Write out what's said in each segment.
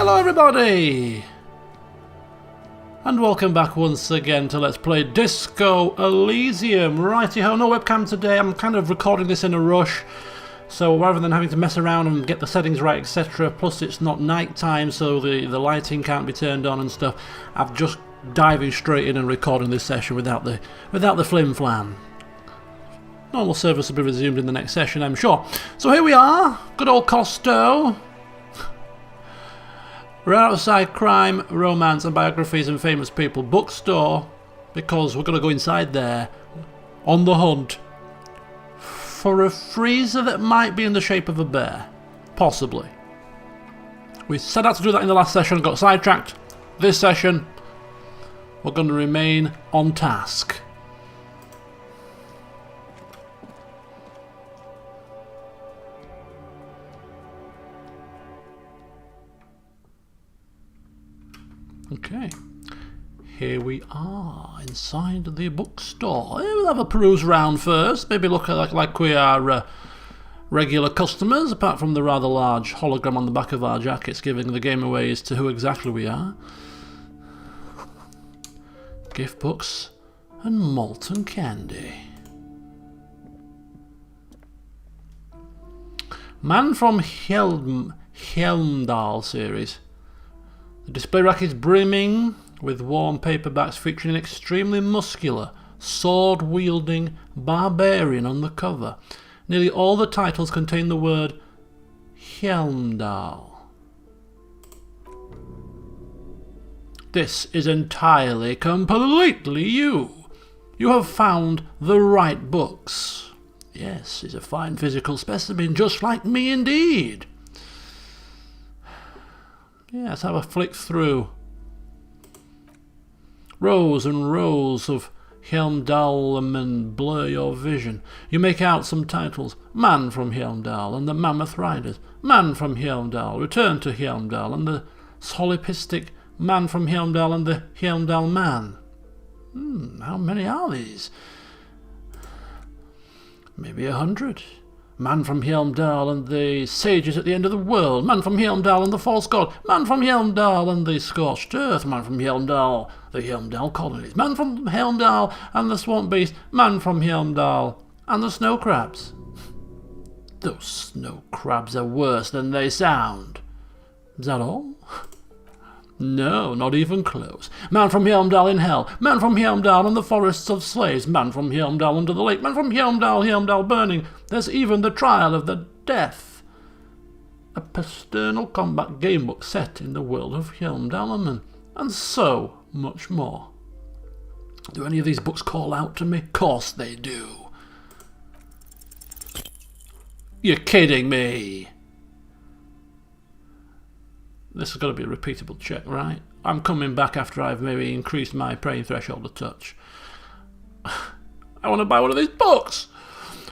Hello everybody! And welcome back once again to Let's Play Disco Elysium. Righty-ho, no webcam today. I'm kind of recording this in a rush. So rather than having to mess around and get the settings right, etc., plus it's not night time, so the lighting can't be turned on and stuff, I'm just diving straight in and recording this session without the flim-flam. Normal service will be resumed in the next session, I'm sure. So here we are, good old Costo. We're outside Crime, Romance and Biographies and Famous People bookstore because we're going to go inside there on the hunt for a freezer that might be in the shape of a bear. Possibly. We set out to do that in the last session and got sidetracked. This session, we're going to remain on task. Okay, here we are inside the bookstore. We'll have a peruse round first, maybe look like we are regular customers, apart from the rather large hologram on the back of our jackets giving the game away as to who exactly we are. Gift books and molten candy. Man from Helmdal series. The display rack is brimming with warm paperbacks featuring an extremely muscular, sword-wielding barbarian on the cover. Nearly all the titles contain the word Helmdal. This is entirely, completely you. You have found the right books. Yes, he's a fine physical specimen, just like me indeed. Yeah, let's have a flick through. Rows and rows of Helmdalmen blur your vision. You make out some titles. Man from Helmdal and the Mammoth Riders. Man from Helmdal, Return to Helmdal and the Solipsistic Man from Helmdal and the Helmdal Man. How many are these? Maybe 100. Man from Helmdal and the Sages at the End of the World. Man from Helmdal and the False God. Man from Helmdal and the Scorched Earth. Man from Helmdal, the Helmdal Colonies. Man from Helmdal and the Swamp Beast. Man from Helmdal and the Snow Crabs. Those snow crabs are worse than they sound. Is that all? No, not even close. Man from Helmdal in Hell. Man from Helmdal and the Forests of Slaves. Man from Helmdal under the Lake. Man from Helmdal, Helmdal Burning. There's even the Trial of the Death. A paternal combat gamebook set in the world of Helmdalaman. And so much more. Do any of these books call out to me? Course they do. You're kidding me. This has got to be a repeatable check, right? I'm coming back after I've maybe increased my praying threshold a touch. I want to buy one of these books!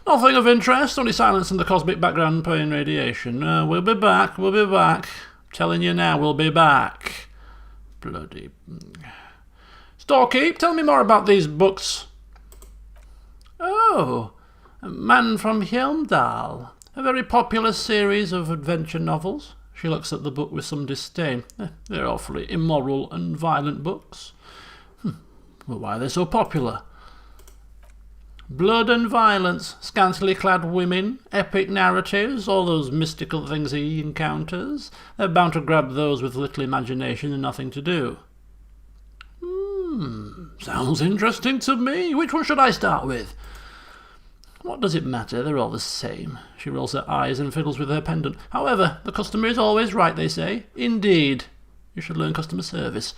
Nothing of interest, only silence and the cosmic background playing radiation. We'll be back, we'll be back. I'm telling you now, we'll be back. Bloody... Storekeep, tell me more about these books. Oh, Man from Helmdal. A very popular series of adventure novels. She looks at the book with some disdain. They're awfully immoral and violent books. Well, why are they so popular? Blood and violence, scantily clad women, epic narratives, all those mystical things he encounters. They're bound to grab those with little imagination and nothing to do. Sounds interesting to me. Which one should I start with? What does it matter? They're all the same. She rolls her eyes and fiddles with her pendant. However, the customer is always right, they say. Indeed. You should learn customer service.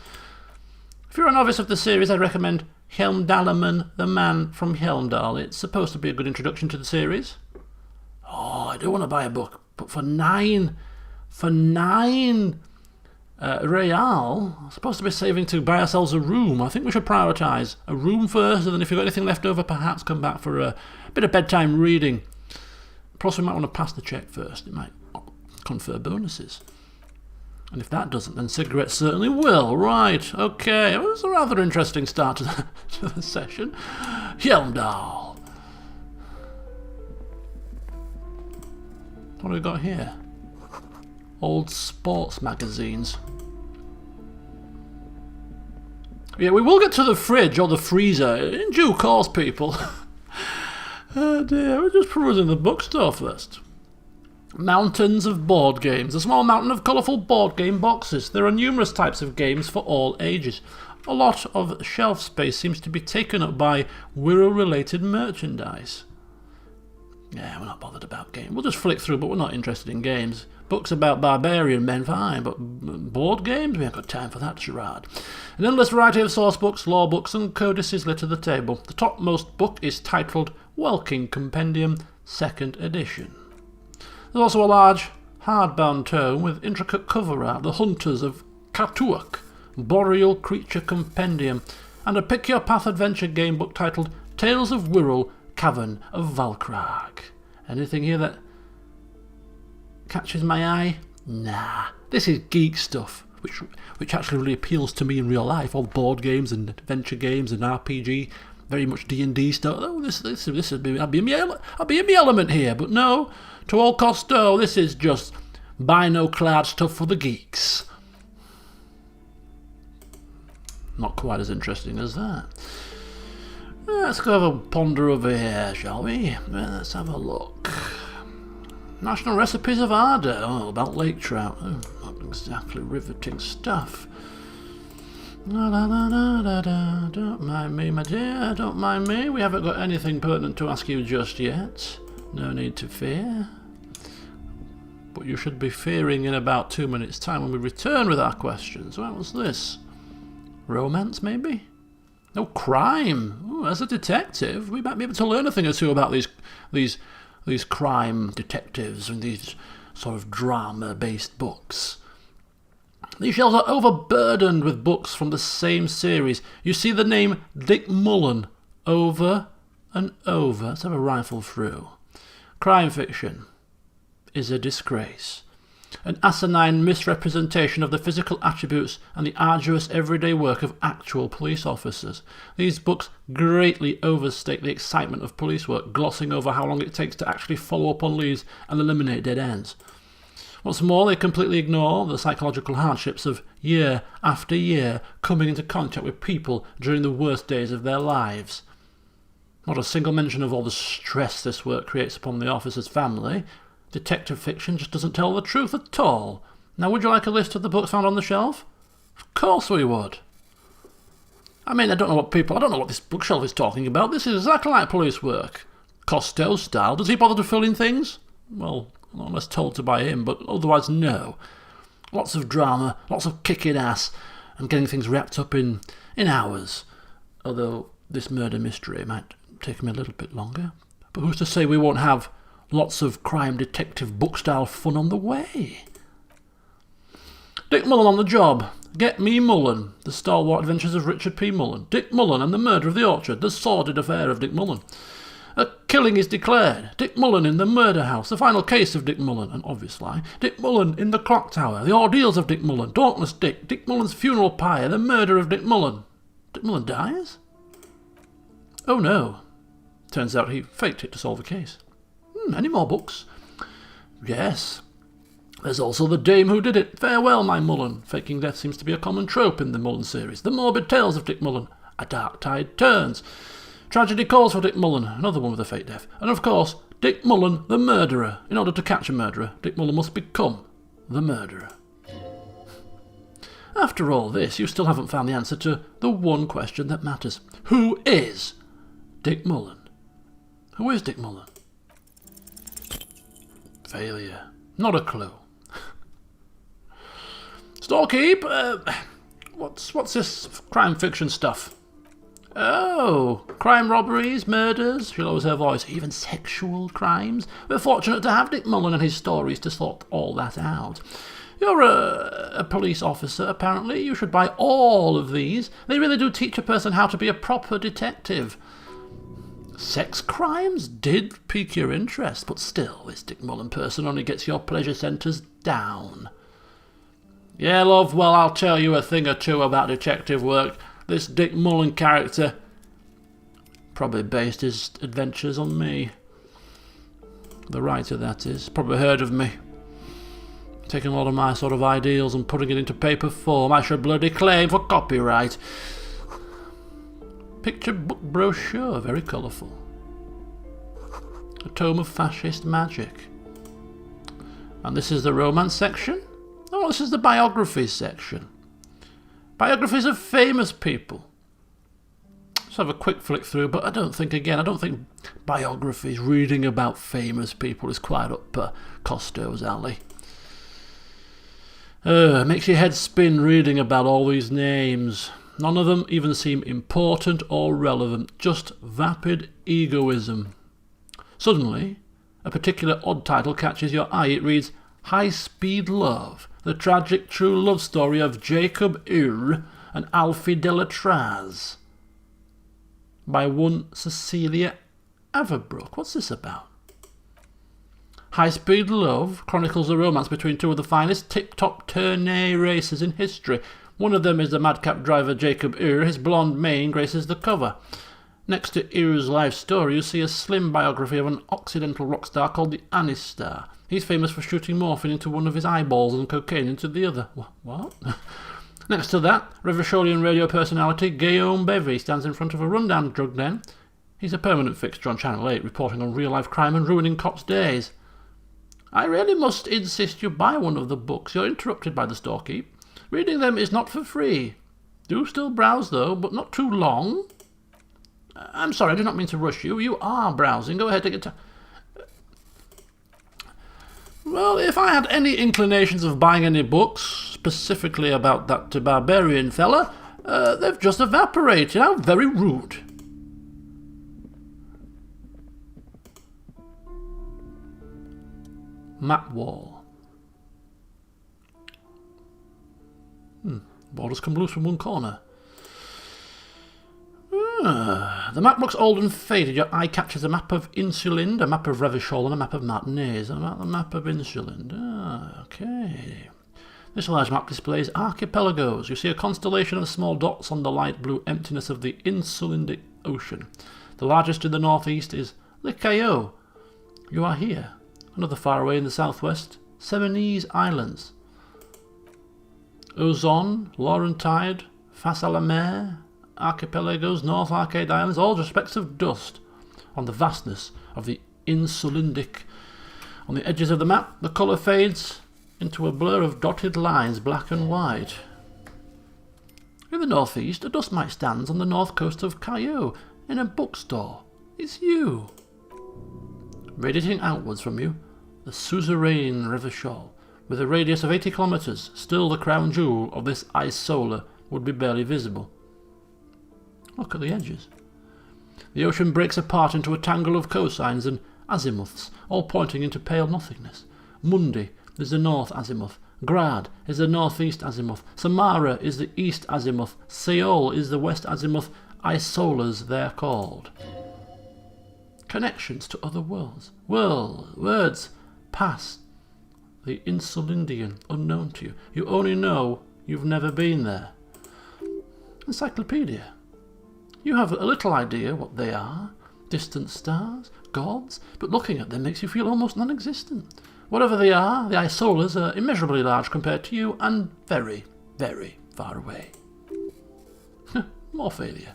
If you're a novice of the series, I recommend Helmdalaman, the Man from Helmdal. It's supposed to be a good introduction to the series. Oh, I do want to buy a book, but for nine real, I'm supposed to be saving to buy ourselves a room. I think we should prioritise a room first, and then if you've got anything left over, perhaps come back for a bit of bedtime reading. Plus, we might want to pass the check first. It might confer bonuses. And if that doesn't, then cigarettes certainly will. Right, okay. It was a rather interesting start to the session. Helmdal. What have we got here? old sports magazines. Yeah, we will get to the fridge or the freezer in due course, people. Oh dear, we're just perusing the bookstore first. Mountains of board games. A small mountain of colourful board game boxes. There are numerous types of games for all ages. A lot of shelf space seems to be taken up by Wirral-related merchandise. Yeah, we're not bothered about games. We'll just flick through, but we're not interested in games. Books about barbarian men, fine, but board games? We haven't got time for that charade. An endless variety of source books, law books, and codices litter the table. The topmost book is titled Welkin Compendium, 2nd edition. There's also a large, hardbound tome with intricate cover art, The Hunters of Katuak, Boreal Creature Compendium, and a pick-your-path adventure game book titled Tales of Wirral, Cavern of Valkrag. Anything here that catches my eye? Nah. This is geek stuff, which actually really appeals to me in real life. All board games and adventure games and RPG, very much D&D stuff. Oh, I'll be in my element here, but no. To all costo, this is just bino-clad stuff for the geeks. Not quite as interesting as that. Let's go have a ponder over here, shall we? Let's have a look. National Recipes of Ardour. Oh, about lake trout. Oh, not exactly riveting stuff. La, la, la, la, la, la. Don't mind me, my dear. Don't mind me. We haven't got anything pertinent to ask you just yet. No need to fear. But you should be fearing in about 2 minutes' time when we return with our questions. What was this? Romance, maybe? No, crime. Ooh, as a detective, we might be able to learn a thing or two about these crime detectives and these sort of drama-based books. These shelves are overburdened with books from the same series. You see the name Dick Mullen over and over. Let's have a rifle through. Crime fiction is a disgrace. An asinine misrepresentation of the physical attributes and the arduous everyday work of actual police officers. These books greatly overstate the excitement of police work, glossing over how long it takes to actually follow up on leads and eliminate dead ends. What's more, they completely ignore the psychological hardships of year after year coming into contact with people during the worst days of their lives. Not a single mention of all the stress this work creates upon the officer's family. Detective fiction just doesn't tell the truth at all. Now, would you like a list of the books found on the shelf? Of course we would. I mean, I don't know what this bookshelf is talking about. This is exactly like police work. Costo style. Does he bother to fill in things? Well, not unless told to by him, but otherwise no. Lots of drama, lots of kicking ass, and getting things wrapped up in hours. Although this murder mystery might take me a little bit longer. But who's to say we won't have lots of crime detective book-style fun on the way? Dick Mullen on the job. Get me Mullen. The stalwart adventures of Richard P. Mullen. Dick Mullen and the murder of the orchard. The sordid affair of Dick Mullen. A killing is declared. Dick Mullen in the murder house. The final case of Dick Mullen. An obvious lie. Dick Mullen in the clock tower. The ordeals of Dick Mullen. Dauntless Dick. Dick Mullen's funeral pyre. The murder of Dick Mullen. Dick Mullen dies? Oh no. Turns out he faked it to solve the case. Any more books? Yes. There's also The Dame Who Did It. Farewell, my Mullen. Faking death seems to be a common trope in the Mullen series. The morbid tales of Dick Mullen. A dark tide turns. Tragedy calls for Dick Mullen. Another one with a fake death. And of course, Dick Mullen, the murderer. In order to catch a murderer, Dick Mullen must become the murderer. After all this, you still haven't found the answer to the one question that matters. Who is Dick Mullen? Who is Dick Mullen? Failure. Not a clue. Storekeep, what's this crime fiction stuff? Oh, crime robberies, murders, she'll always her voice, even sexual crimes. We're fortunate to have Dick Mullen and his stories to sort all that out. You're a police officer, apparently. You should buy all of these. They really do teach a person how to be a proper detective. Sex crimes did pique your interest, but still, this Dick Mullen person only gets your pleasure centres down. Yeah, love, well, I'll tell you a thing or two about detective work. This Dick Mullen character probably based his adventures on me. The writer, that is. Probably heard of me. taking a lot of my sort of ideals and putting it into paper form. I should bloody claim for copyright. Picture book brochure, very colourful. A tome of fascist magic. And this is the romance section. Oh, this is the biographies section. Biographies of famous people. Let's have a quick flick through, but I don't think biographies, reading about famous people is quite up Costo's alley. Makes your head spin reading about all these names. None of them even seem important or relevant, just vapid egoism. Suddenly, a particular odd title catches your eye. It reads, High Speed Love, the tragic true love story of Jacob Ur and Alfie Delatraz, by one Cecilia Averbrook. What's this about? High Speed Love chronicles a romance between two of the finest tip-top tourney racers in history. One of them is the madcap driver Jacob Ur. His blonde mane graces the cover. Next to Ur's life story, you see a slim biography of an Occidental rock star called the Anis Star. He's famous for shooting morphine into one of his eyeballs and cocaine into the other. What? Next to that, Revacholian radio personality Guillaume Bevy stands in front of a rundown drug den. He's a permanent fixture on Channel 8, reporting on real-life crime and ruining cops' days. I really must insist you buy one of the books. You're interrupted by the storekeep. Reading them is not for free. Do still browse, though, but not too long. I'm sorry, I do not mean to rush you. You are browsing. Go ahead, take your time. Well, if I had any inclinations of buying any books, specifically about that barbarian fella, they've just evaporated. How very rude. Map wall. Borders come loose from one corner. The map looks old and faded. Your eye catches a map of Insulind, a map of Revachol, and a map of Martinez. A map of Insulind. Okay. This large map displays archipelagos. You see a constellation of small dots on the light blue emptiness of the Insulindic Ocean. The largest in the northeast is Lycaeo. You are here. Another far away in the southwest, Seminese Islands. Ozon, Laurentide, Face-à-la-Mer, archipelagos, North Arcade Islands, all just specks of dust on the vastness of the Insulindic. On the edges of the map, the colour fades into a blur of dotted lines, black and white. In the northeast, a dust mite stands on the north coast of Cayo, in a bookstore. It's you. Radiating outwards from you, the suzerain Revachol, with a radius of 80 kilometres, still the crown jewel of this isola, would be barely visible. Look at the edges. The ocean breaks apart into a tangle of cosines and azimuths, all pointing into pale nothingness. Mundi is the north azimuth. Grad is the northeast azimuth. Samara is the east azimuth. Seol is the west azimuth. Isolas they're called. Connections to other worlds. Words past the Insulindian, unknown to you. You only know you've never been there. Encyclopedia. You have a little idea what they are. Distant stars, gods, but looking at them makes you feel almost non-existent. Whatever they are, the isolas are immeasurably large compared to you and very, very far away. More failure.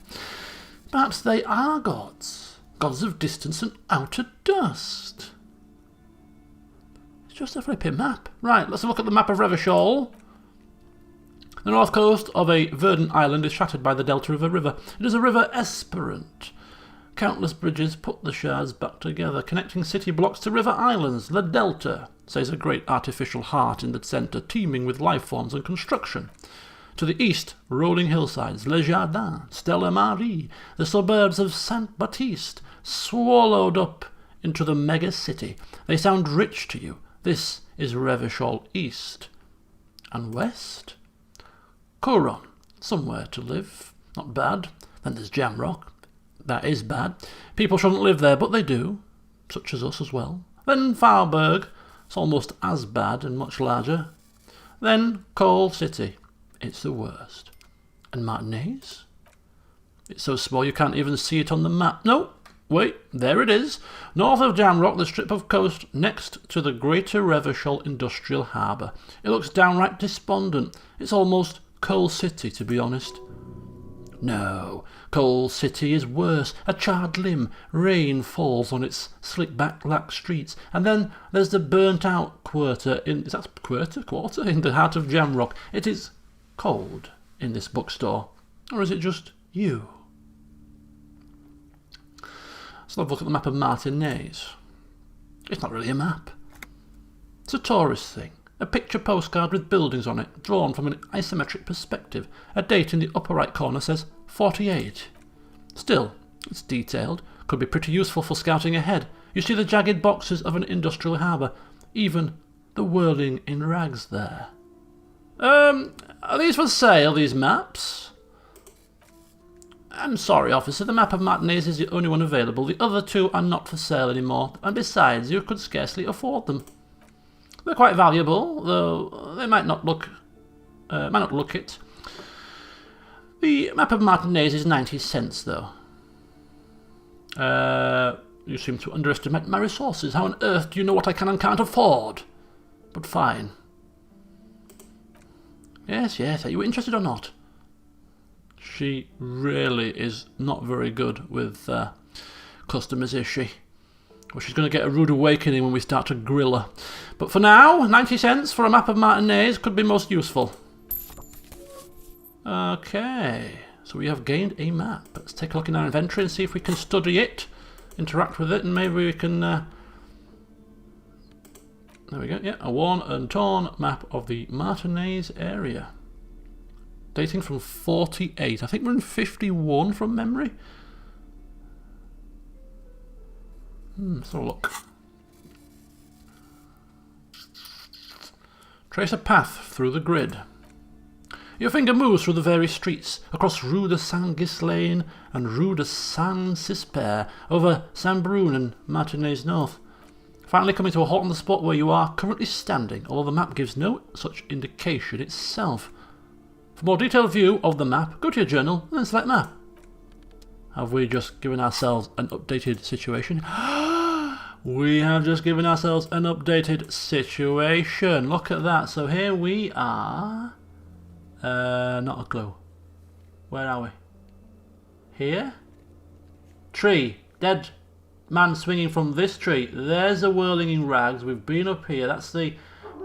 Perhaps they are gods. Gods of distance and outer dust. It's just a flipping map. Right, let's look at the map of Revachol. The north coast of a verdant island is shattered by the delta of a river. It is a river Esperant. Countless bridges put the shards back together, connecting city blocks to river islands. The delta, says a great artificial heart in the centre, teeming with life forms and construction. To the east, rolling hillsides, Les Jardins, Stella Marie, the suburbs of Saint-Baptiste, swallowed up into the mega-city. They sound rich to you. This is Revachol East. And west? Coron, somewhere to live. Not bad. Then there's Jamrock. That is bad. People shouldn't live there, but they do. Such as us as well. Then Farberg. It's almost as bad and much larger. Then Coal City. It's the worst. And Martinez? It's so small you can't even see it on the map. No, Wait, there it is. North of Jamrock, the strip of coast next to the Greater Revershall Industrial Harbour. It looks downright despondent. It's almost Coal City, to be honest. No, Coal City is worse. A charred limb. Rain falls on its slick-back black streets. And then there's the burnt-out quarter in... Is that quarter? In the heart of Jamrock. It is cold in this bookstore. Or is it just you? Let's have a look at the map of Martinez. It's not really a map. It's a tourist thing. A picture postcard with buildings on it, drawn from an isometric perspective. A date in the upper right corner says 48. Still, it's detailed. Could be pretty useful for scouting ahead. You see the jagged boxes of an industrial harbour. Even the whirling in rags there. Are these for sale, these maps? I'm sorry, officer. The map of Martinez is the only one available. The other two are not for sale anymore. And besides, you could scarcely afford them. They're quite valuable, though they might not look it. The map of Martinez is 90 cents, though. You seem to underestimate my resources. How on earth do you know what I can and can't afford? But fine. Yes, are you interested or not? She really is not very good with customers, is she? Well, she's going to get a rude awakening when we start to grill her. But for now, 90 cents for a map of Martinez could be most useful. Okay, so we have gained a map. Let's take a look in our inventory and see if we can study it, interact with it, and maybe we can... there we go, yeah, a worn and torn map of the Martinez area. Dating from 48. I think we're in 51 from memory. Let's have a look. Trace a path through the grid. Your finger moves through the various streets, across Rue de Saint-Ghislain and Rue de Saint-Cisper, over Saint-Brun and Martinez North. Finally coming to a halt on the spot where you are currently standing, although the map gives no such indication itself. For a more detailed view of the map, go to your journal and then select map. Have we just given ourselves an updated situation? We have just given ourselves an updated situation. Look at that. So here we are. Not a clue. Where are we? Here? Tree. Dead man swinging from this tree. There's a whirling in rags. We've been up here. That's the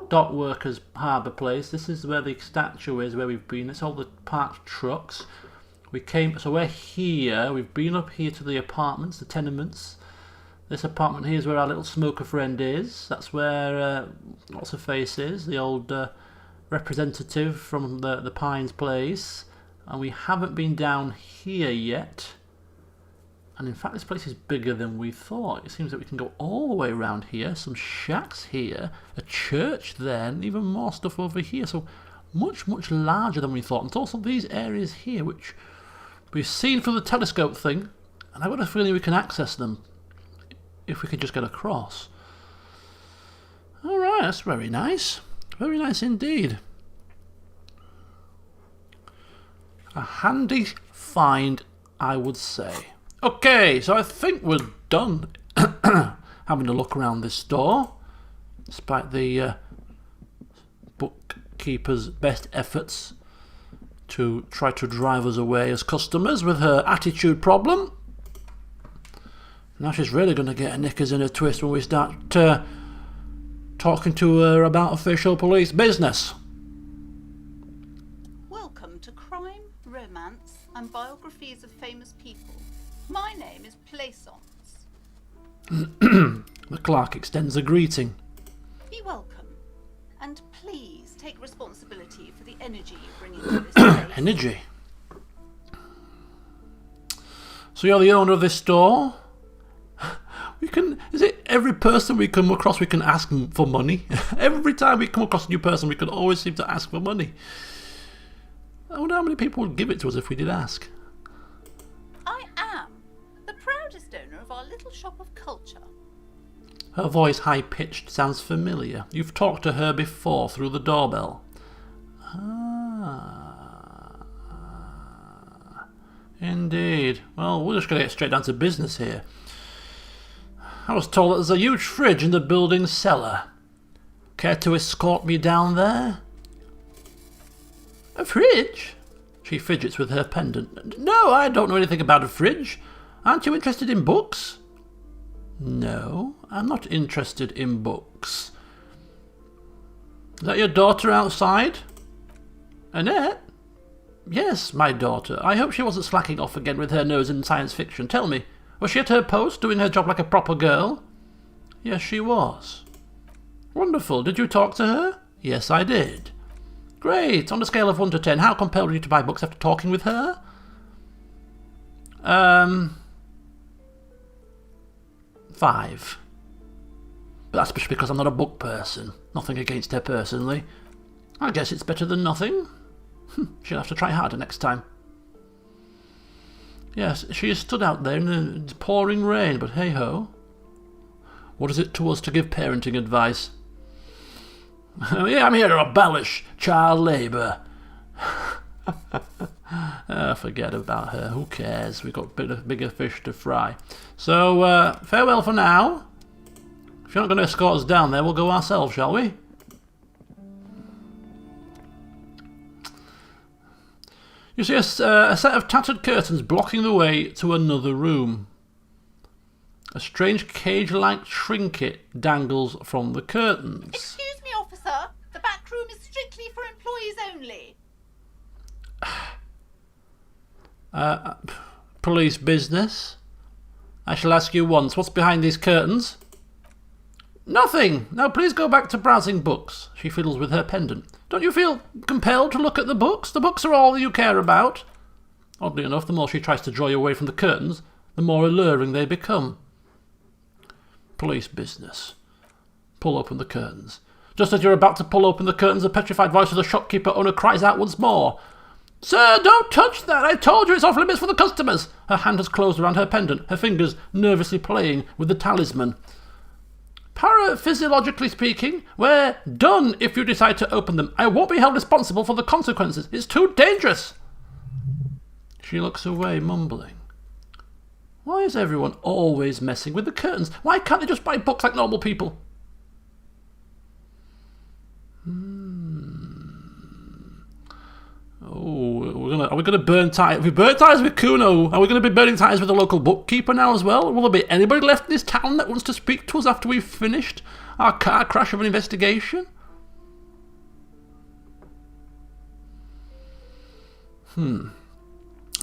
dock workers harbour place. This is where the statue is, where we've been. It's all the parked trucks. So we're here. We've been up here to the apartments, the tenements. This apartment here is where our little smoker friend is. That's where what's her face is, the old representative from the Pines place. And we haven't been down here yet. And in fact, this place is bigger than we thought. It seems that we can go all the way around here. Some shacks here, a church there, and even more stuff over here. So much, much larger than we thought. And also these areas here, which we've seen through the telescope thing. And I've got a feeling we can access them if we could just get across. Alright, that's very nice. Very nice indeed. A handy find, I would say. Okay, so I think we're done having a look around this store, despite the bookkeeper's best efforts to try to drive us away as customers with her attitude problem. Now she's really going to get her knickers in a twist when we start talking to her about official police business. Welcome to Crime, Romance and Biographies of Famous People. My name is Plaisance. The clerk extends a greeting. Be welcome, and please take responsibility for the energy you bring into this place. Energy? So you're the owner of this store? Is it every person we come across we can ask for money? Every time we come across a new person we can always seem to ask for money. I wonder how many people would give it to us if we did ask. I am the proudest owner of our little shop of culture. Her voice, high-pitched, sounds familiar. You've talked to her before through the doorbell. Ah, indeed. Well, we're just going to get straight down to business here. I was told that there's a huge fridge in the building's cellar. Care to escort me down there? A fridge? She fidgets with her pendant. No, I don't know anything about a fridge. Aren't you interested in books? No, I'm not interested in books. Is that your daughter outside? Annette? Yes, my daughter. I hope she wasn't slacking off again with her nose in science fiction. Tell me, was she at her post, doing her job like a proper girl? Yes, she was. Wonderful. Did you talk to her? Yes, I did. Great. On a scale of 1 to 10, how compelled were you to buy books after talking with her? 5. But that's just because I'm not a book person. Nothing against her personally. I guess it's better than nothing. She'll have to try harder next time. Yes, she is stood out there in the pouring rain, but hey-ho. What is it to us to give parenting advice? Yeah, I'm here to abolish child labour. Forget about her. Who cares? We've got bigger fish to fry. So, farewell for now. If you're not going to escort us down there, we'll go ourselves, shall we? You see a set of tattered curtains blocking the way to another room. A strange cage-like trinket dangles from the curtains. Excuse me, officer. The back room is strictly for employees only. Police business? I shall ask you once. What's behind these curtains? Nothing. Now please go back to browsing books. She fiddles with her pendant. Don't you feel compelled to look at the books? The books are all you care about. Oddly enough, the more she tries to draw you away from the curtains, the more alluring they become. Police business. Pull open the curtains. Just as you're about to pull open the curtains, the petrified voice of the shopkeeper owner cries out once more. Sir, don't touch that! I told you it's off limits for the customers! Her hand has closed around her pendant, her fingers nervously playing with the talisman. Paraphysiologically speaking, we're done if you decide to open them. I won't be held responsible for the consequences. It's too dangerous. She looks away, mumbling. Why is everyone always messing with the curtains? Why can't they just buy books like normal people? Oh, are we going to burn ties? If we burn ties with Kuno, are we going to be burning ties with the local bookkeeper now as well? Will there be anybody left in this town that wants to speak to us after we've finished our car crash of an investigation?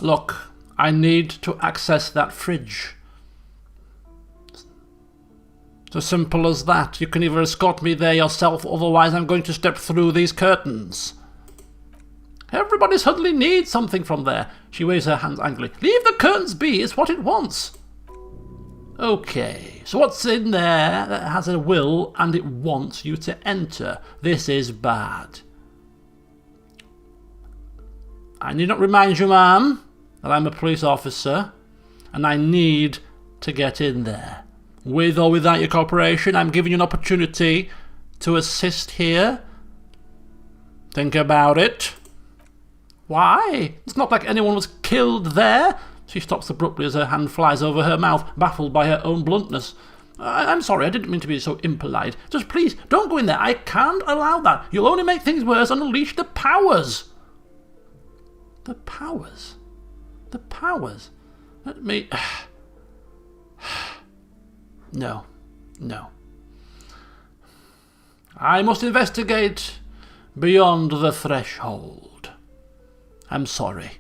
Look, I need to access that fridge. It's as simple as that. You can either escort me there yourself, otherwise I'm going to step through these curtains. Everybody suddenly needs something from there. She waves her hands angrily. Leave the curtains be, it's what it wants. Okay, so what's in there that has a will and it wants you to enter? This is bad. I need not remind you, ma'am, that I'm a police officer and I need to get in there. With or without your cooperation, I'm giving you an opportunity to assist here. Think about it. Why? It's not like anyone was killed there. She stops abruptly as her hand flies over her mouth, baffled by her own bluntness. I'm sorry, I didn't mean to be so impolite. Just please, don't go in there. I can't allow that. You'll only make things worse and unleash the powers. The powers? The powers? Let me... No. I must investigate beyond the threshold. I'm sorry.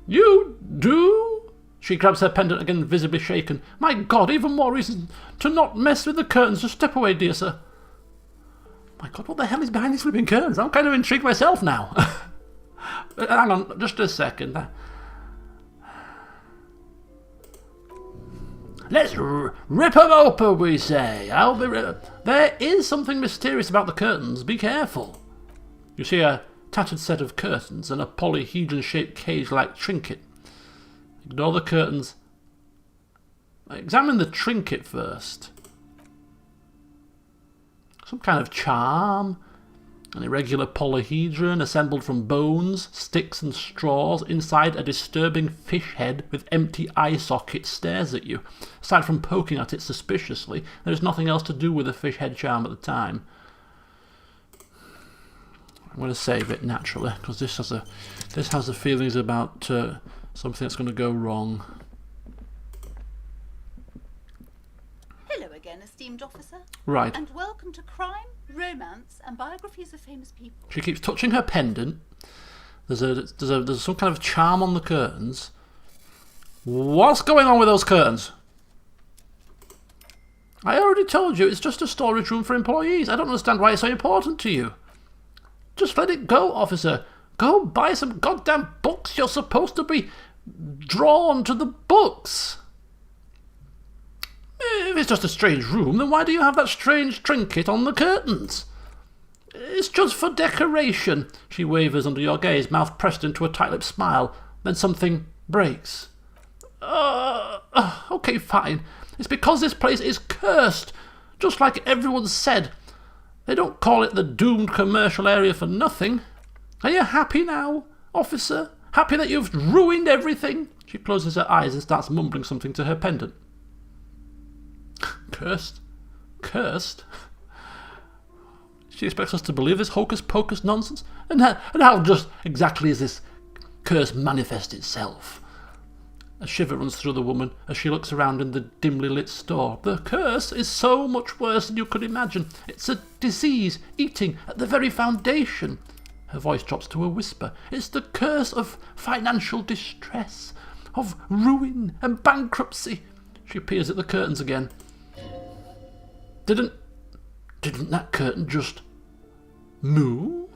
You do? She grabs her pendant again, visibly shaken. My God, even more reason to not mess with the curtains. Just step away, dear sir. My God, what the hell is behind these flipping curtains? I'm kind of intrigued myself now. Hang on, just a second. Let's rip them open, we say. There is something mysterious about the curtains. Be careful. You see a tattered set of curtains and a polyhedron-shaped cage-like trinket. Ignore the curtains. Examine the trinket first. Some kind of charm. An irregular polyhedron assembled from bones, sticks and straws inside a disturbing fish head with empty eye sockets stares at you. Aside from poking at it suspiciously, there is nothing else to do with the fish head charm at the time. I'm going to save it naturally, because this has the feelings about something that's going to go wrong. Hello again, esteemed officer. Right. And welcome to Crime, Romance and Biographies of Famous People. She keeps touching her pendant. There's some kind of charm on the curtains. What's going on with those curtains? I already told you, it's just a storage room for employees. I don't understand why it's so important to you. Just let it go, officer. Go buy some goddamn books. You're supposed to be drawn to the books. If it's just a strange room, then why do you have that strange trinket on the curtains? It's just for decoration. She wavers under your gaze, mouth pressed into a tight-lipped smile. Then something breaks. Okay, fine. It's because this place is cursed, just like everyone said. They don't call it the doomed commercial area for nothing. Are you happy now, officer? Happy that you've ruined everything? She closes her eyes and starts mumbling something to her pendant. Cursed? Cursed? She expects us to believe this hocus-pocus nonsense? And how just exactly is this curse manifest itself? A shiver runs through the woman as she looks around in the dimly lit store. The curse is so much worse than you could imagine. It's a disease eating at the very foundation. Her voice drops to a whisper. It's the curse of financial distress, of ruin and bankruptcy. She peers at the curtains again. Didn't that curtain just move?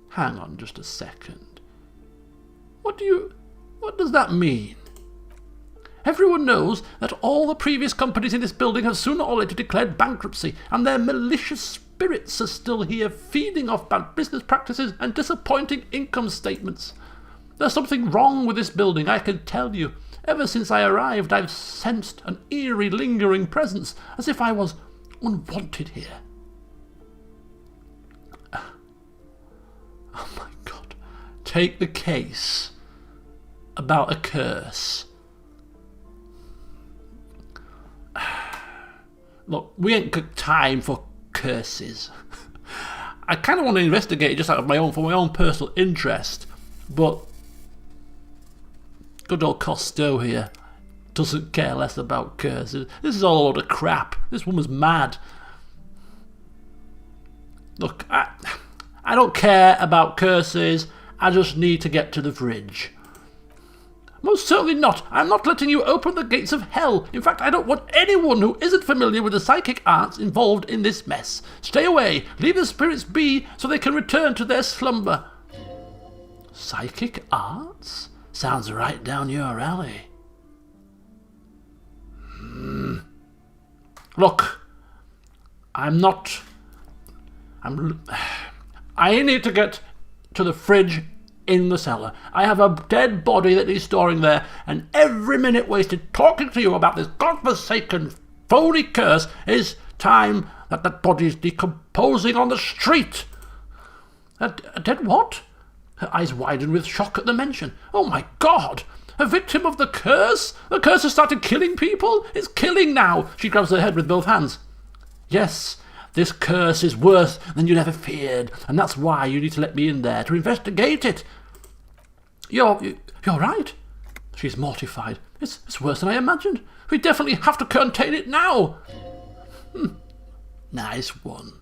Hang on just a second. What does that mean? Everyone knows that all the previous companies in this building have sooner or later declared bankruptcy, and their malicious spirits are still here feeding off bad business practices and disappointing income statements. There's something wrong with this building, I can tell you. Ever since I arrived, I've sensed an eerie, lingering presence, as if I was unwanted here. Oh my God. Take the case about a curse. Look, we ain't got time for curses. I kind of want to investigate it just out of for my own personal interest, but good old Costello here doesn't care less about curses. This is all a load of crap. This woman's mad. Look, I don't care about curses. I just need to get to the fridge. Most certainly not. I'm not letting you open the gates of hell. In fact, I don't want anyone who isn't familiar with the psychic arts involved in this mess. Stay away. Leave the spirits be so they can return to their slumber. Psychic arts? Sounds right down your alley. Look, I need to get to the fridge in the cellar. I have a dead body that he's storing there, and every minute wasted talking to you about this godforsaken phony curse is time that body's decomposing on the street. A dead what? Her eyes widen with shock at the mention. Oh my God! A victim of the curse? The curse has started killing people? It's killing now! She grabs her head with both hands. Yes, this curse is worse than you'd ever feared, and that's why you need to let me in there to investigate it. You're right. She's mortified. It's worse than I imagined. We definitely have to contain it now. Nice one.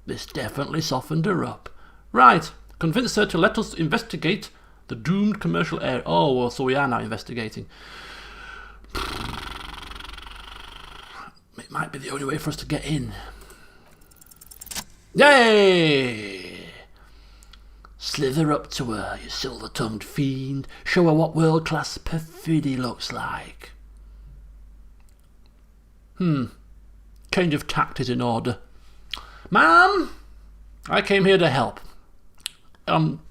This definitely softened her up. Right. Convince her to let us investigate the doomed commercial area. Oh, well, so we are now investigating. It might be the only way for us to get in. Yay! Slither up to her, you silver-tongued fiend. Show her what world-class perfidy looks like. Change of tact is in order. Ma'am, I came here to help.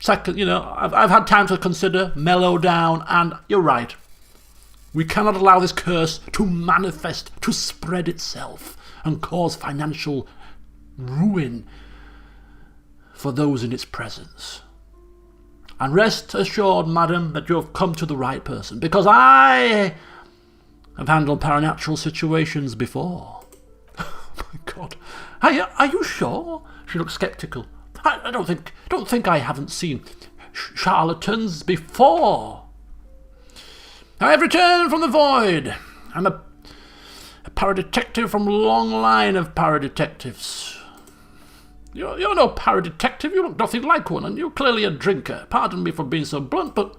Second, I've had time to consider, mellow down, and you're right. We cannot allow this curse to manifest, to spread itself, and cause financial ruin. for those in its presence. And rest assured, madam, that you have come to the right person, because I have handled paranatural situations before. Oh my God. Are you sure? She looks sceptical. I don't think I haven't seen charlatans before. I have returned from the void. I'm a paradetective from a long line of paradetectives. You're no paradetective. You look nothing like one, and you're clearly a drinker. Pardon me for being so blunt, but...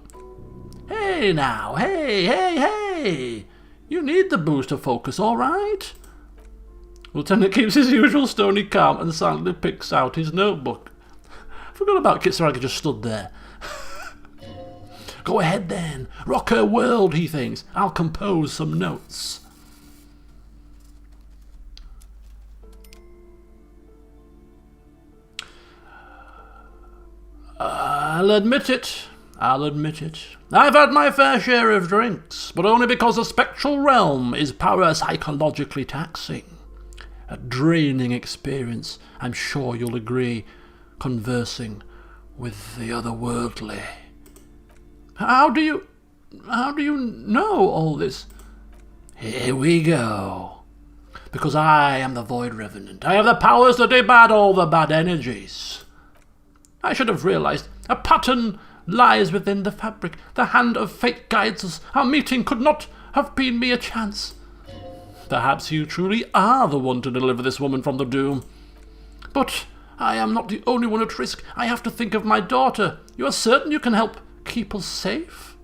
Hey now, hey. You need the boost of focus, all right? Lieutenant keeps his usual stony calm and silently picks out his notebook. Forgot about Kitsuragi just stood there. Go ahead then. Rock her world, he thinks. I'll compose some notes. I'll admit it. I've had my fair share of drinks, but only because the spectral realm is parapsychologically taxing. A draining experience, I'm sure you'll agree, conversing with the otherworldly. How do you know all this? Here we go. Because I am the Void Revenant. I have the powers to debat all the bad energies. I should have realized a pattern lies within the fabric. The hand of fate guides us. Our meeting could not have been mere chance. Perhaps you truly are the one to deliver this woman from the doom. But I am not the only one at risk. I have to think of my daughter. You are certain you can help keep us safe?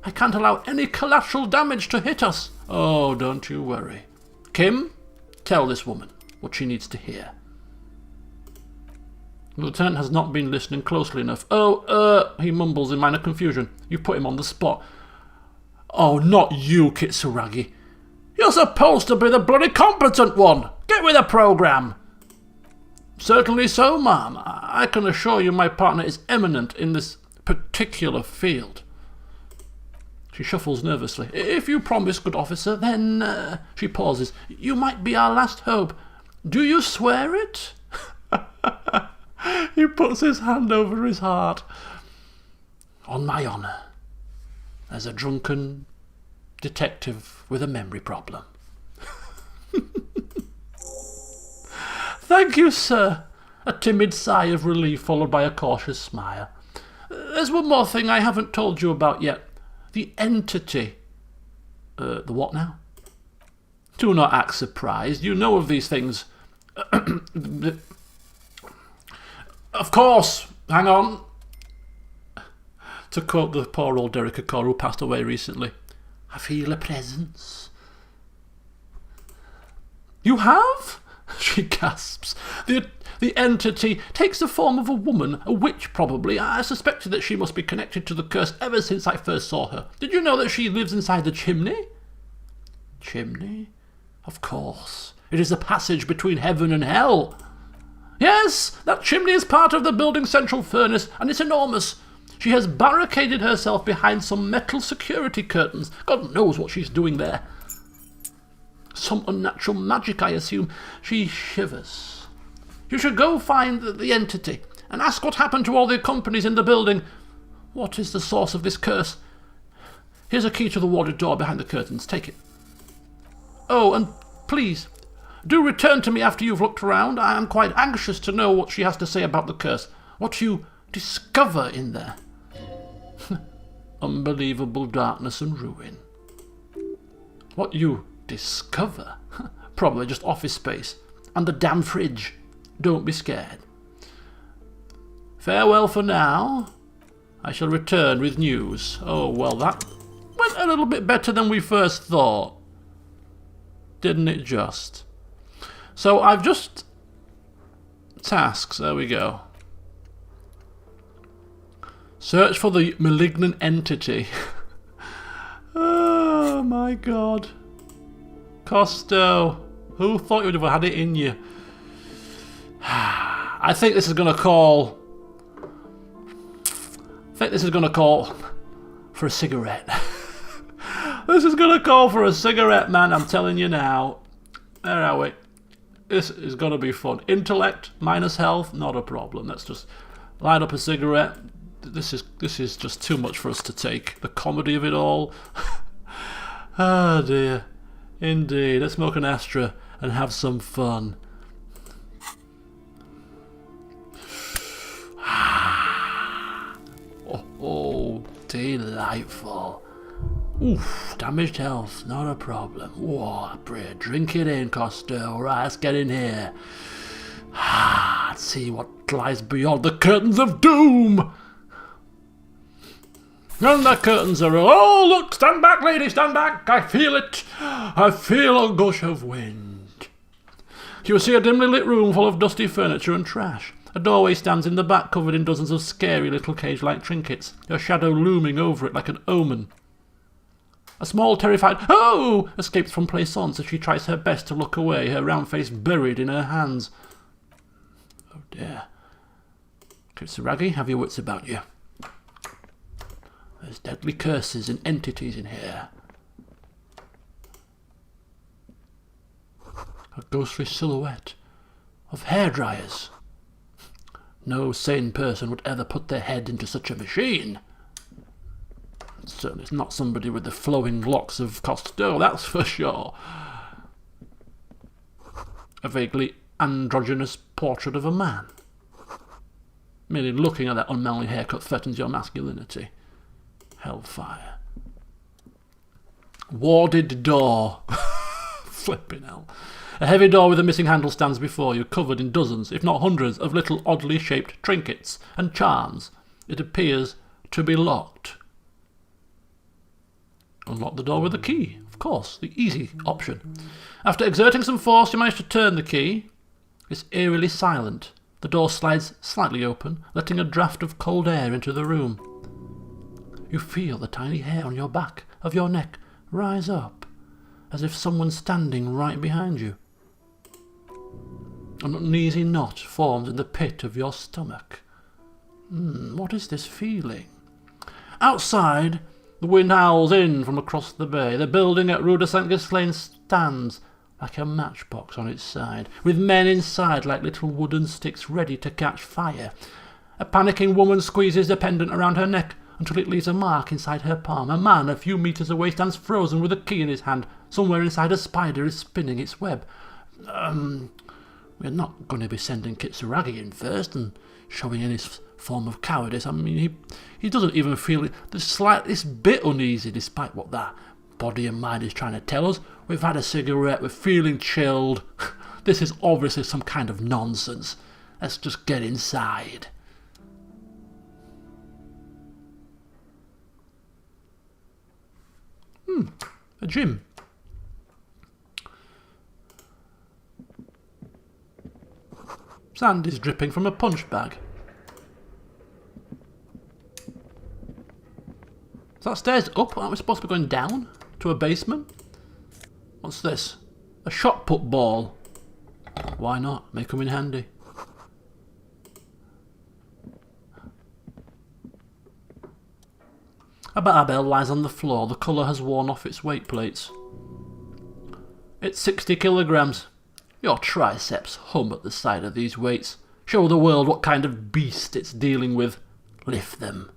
I can't allow any collateral damage to hit us. Oh, don't you worry. Kim, tell this woman what she needs to hear. The lieutenant has not been listening closely enough. He mumbles in minor confusion. You put him on the spot. Oh, not you, Kitsuragi. You're supposed to be the bloody competent one. Get with the program. Certainly so, ma'am. I can assure you my partner is eminent in this particular field. She shuffles nervously. If you promise, good officer, then... She pauses. You might be our last hope. Do you swear it? He puts his hand over his heart. On my honour, as a drunken detective with a memory problem. Thank you, sir. A timid sigh of relief followed by a cautious smile. There's one more thing I haven't told you about yet. The entity. The what now? Do not act surprised. You know of these things. Of course. Hang on. To quote the poor old Derek Okoro who passed away recently. I feel a presence. You have? She gasps. The entity takes the form of a woman, a witch probably. I suspected that she must be connected to the curse ever since I first saw her. Did you know that she lives inside the chimney? Chimney? Of course. It is the passage between heaven and hell. Yes, that chimney is part of the building's central furnace, and it's enormous. She has barricaded herself behind some metal security curtains. God knows what she's doing there. Some unnatural magic, I assume. She shivers. You should go find the entity and ask what happened to all the companies in the building. What is the source of this curse? Here's a key to the warded door behind the curtains. Take it. Oh, and please, do return to me after you've looked around. I am quite anxious to know what she has to say about the curse. What you discover in there. Unbelievable darkness and ruin. What you discover? Probably just office space. And the damn fridge. Don't be scared. Farewell for now. I shall return with news. Oh, well, that went a little bit better than we first thought. Didn't it just? So I've just... Tasks, there we go. Search for the malignant entity. Oh my god. Costo. Who thought you'd have had it in you? I think this is going to call... for a cigarette. This is going to call for a cigarette, man. I'm telling you now. Where are we? This is going to be fun. Intellect minus health, not a problem. Let's just light up a cigarette. This is just too much for us to take. The comedy of it all. Oh dear. Indeed. Let's smoke an Astra and have some fun. Oh, delightful. Oof, damaged health, not a problem. Whoa, pray, drink it in, Costello. Right, let's get in here. Let's see what lies beyond the curtains of doom. And the curtains are... Oh, look, stand back, lady, stand back. I feel it. I feel a gush of wind. You see a dimly lit room full of dusty furniture and trash. A doorway stands in the back, covered in dozens of scary little cage-like trinkets, your shadow looming over it like an omen. A small, terrified "Oh!" escapes from Plaisance as she tries her best to look away, her round face buried in her hands. Oh dear. Kitsuragi, have your wits about you. There's deadly curses and entities in here. A ghostly silhouette of hairdryers. No sane person would ever put their head into such a machine. Certainly it's not somebody with the flowing locks of Costello, that's for sure. A vaguely androgynous portrait of a man. Merely looking at that unmanly haircut threatens your masculinity. Hellfire. Warded door. Flipping hell. A heavy door with a missing handle stands before you, covered in dozens, if not hundreds, of little oddly shaped trinkets and charms. It appears to be locked. Unlock the door with a key, of course, the easy option. After exerting some force, you manage to turn the key. It's eerily silent. The door slides slightly open, letting a draft of cold air into the room. You feel the tiny hair on your back of your neck rise up, as if someone's standing right behind you. An uneasy knot forms in the pit of your stomach. What is this feeling? Outside, the wind howls in from across the bay. The building at Rue de Saint-Ghislain stands like a matchbox on its side, with men inside like little wooden sticks ready to catch fire. A panicking woman squeezes the pendant around her neck until it leaves a mark inside her palm. A man a few meters away stands frozen with a key in his hand. Somewhere inside a spider is spinning its web. We're not going to be sending Kitsuragi in first and showing any form of cowardice. I mean, he doesn't even feel the slightest bit uneasy despite what that body and mind is trying to tell us. We've had a cigarette, we're feeling chilled. This is obviously some kind of nonsense. Let's just get inside. A gym. Sand is dripping from a punch bag. Is that stairs up? Aren't we supposed to be going down to a basement? What's this? A shot put ball. Why not? May come in handy. A barbell lies on the floor. The colour has worn off its weight plates. It's 60 kilograms. Your triceps hum at the sight of these weights. Show the world what kind of beast it's dealing with. Lift them.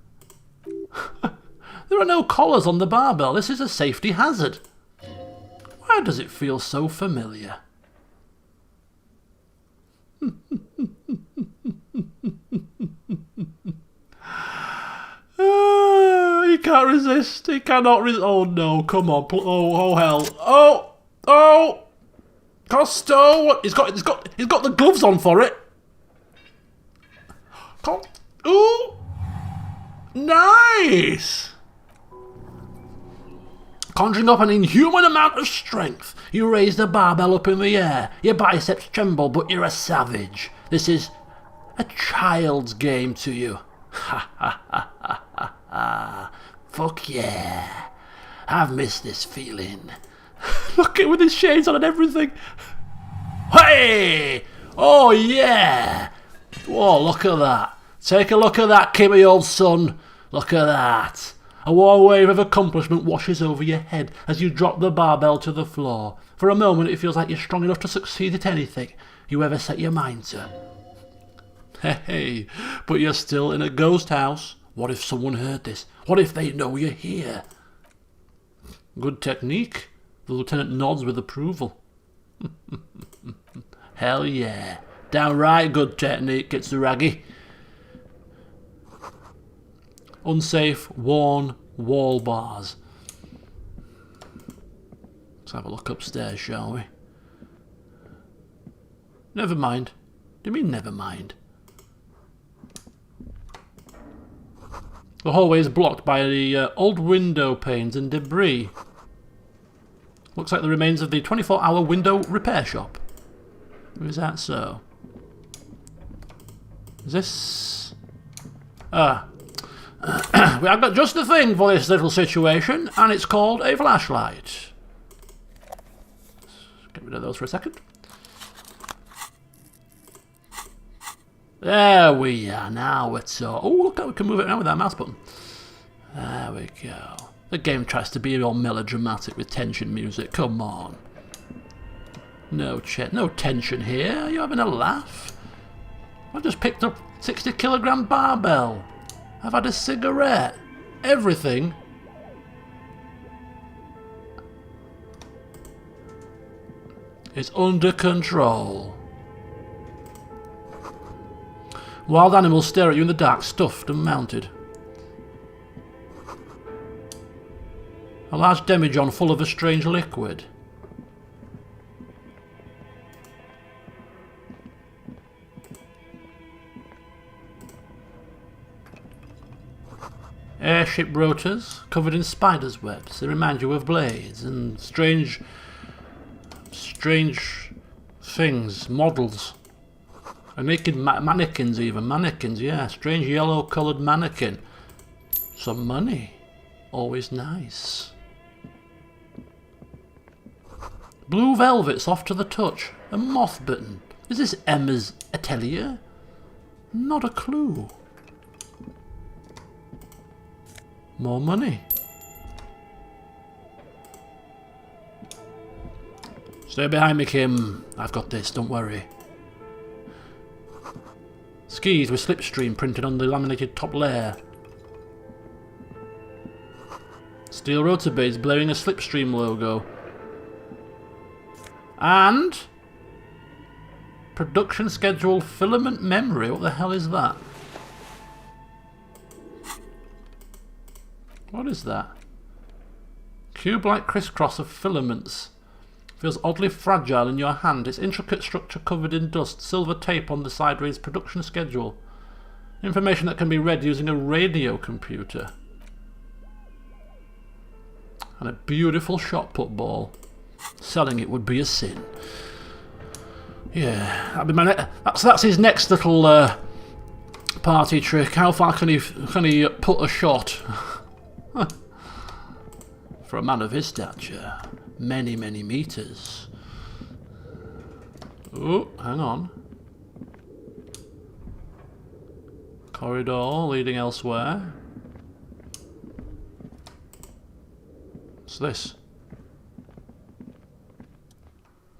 There are no collars on the barbell. This is a safety hazard. Why does it feel so familiar? He can't resist. He cannot resist. Oh no! Come on! Oh hell! Oh! Costo! What? He's got the gloves on for it. Ooh! Nice! Conjuring up an inhuman amount of strength, you raise the barbell up in the air. Your biceps tremble, but you're a savage. This is a child's game to you. Ha ha ha ha ha ha. Fuck yeah. I've missed this feeling. Look at with his shades on and everything. Hey! Oh yeah! Whoa, look at that. Take a look at that, Kimmy, old son. Look at that. A warm wave of accomplishment washes over your head as you drop the barbell to the floor. For a moment it feels like you're strong enough to succeed at anything you ever set your mind to. Hey, but you're still in a ghost house. What if someone heard this? What if they know you're here? Good technique. The lieutenant nods with approval. Hell yeah. Downright good technique, Kitsuragi. Unsafe, worn wall bars. Let's have a look upstairs, shall we? Never mind. Do you mean never mind? The hallway is blocked by the old window panes and debris. Looks like the remains of the 24-hour window repair shop. Is that so? Is this... I've got just the thing for this little situation, and it's called a flashlight. Let's get rid of those for a second. There we are, now we're so... Oh, look how we can move it around with that mouse button. There we go. The game tries to be all melodramatic with tension music, come on. No tension here, are you having a laugh? I've just picked up 60-kilogram barbell. I've had a cigarette. Everything. Is under control. Wild animals stare at you in the dark, stuffed and mounted. A large demijohn full of a strange liquid. Airship rotors covered in spiders' webs. They remind you of blades and strange things, models. And making mannequins even. Mannequins, yeah. Strange yellow-coloured mannequin. Some money. Always nice. Blue velvet, soft to the touch. A moth button. Is this Emma's atelier? Not a clue. More money. Stay behind me, Kim. I've got this, don't worry. Skis with slipstream printed on the laminated top layer. Steel rotor blades blowing a slipstream logo. And... production schedule filament memory. What the hell is that? What is that? Cube-like crisscross of filaments. Feels oddly fragile in your hand. Its intricate structure covered in dust. Silver tape on the side reads production schedule. Information that can be read using a radio computer. And a beautiful shot put ball. Selling it would be a sin. Yeah, that'd be my that's his next little party trick. How far can he put a shot? For a man of his stature, many meters. Oh, hang on. Corridor leading elsewhere. What's this?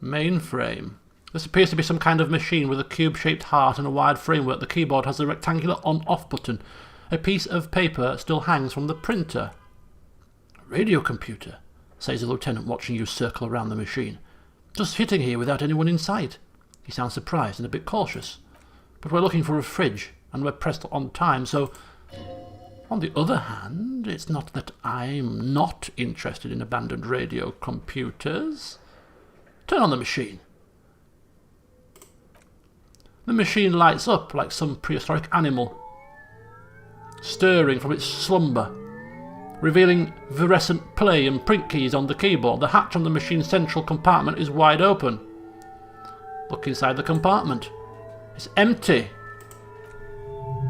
Mainframe. This appears to be some kind of machine with a cube-shaped heart and a wide framework. The keyboard has a rectangular on-off button. A piece of paper still hangs from the printer. Radio computer, says the lieutenant, watching you circle around the machine. Just sitting here without anyone in sight. He sounds surprised and a bit cautious. But we're looking for a fridge, and we're pressed on time, so... On the other hand, it's not that I'm not interested in abandoned radio computers. Turn on the machine. The machine lights up like some prehistoric animal, stirring from its slumber, revealing virescent play and print keys on the keyboard. The hatch on the machine's central compartment is wide open. Look inside the compartment. It's empty.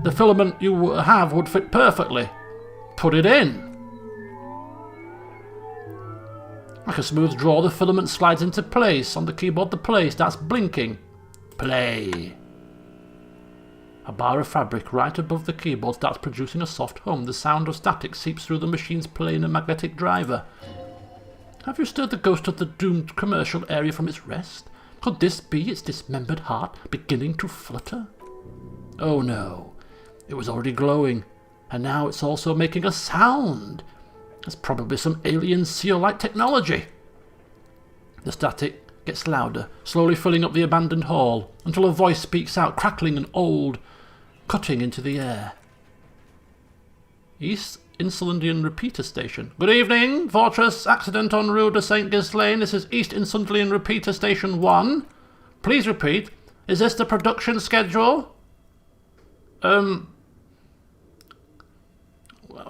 The filament you have would fit perfectly. Put it in. Like a smooth draw, the filament slides into place. On the keyboard, the play starts blinking. Play. A bar of fabric right above the keyboard starts producing a soft hum. The sound of static seeps through the machine's planar magnetic driver. Have you stirred the ghost of the doomed commercial area from its rest? Could this be its dismembered heart beginning to flutter? Oh no, it was already glowing, and now it's also making a sound. It's probably some alien seal-like technology. The static gets louder, slowly filling up the abandoned hall, until a voice speaks out, crackling and old, cutting into the air. East Insulandian Repeater Station. Good evening, Fortress Accident on Rue de St. Ghislaine. This is East Insulandian Repeater Station 1. Please repeat. Is this the production schedule? Are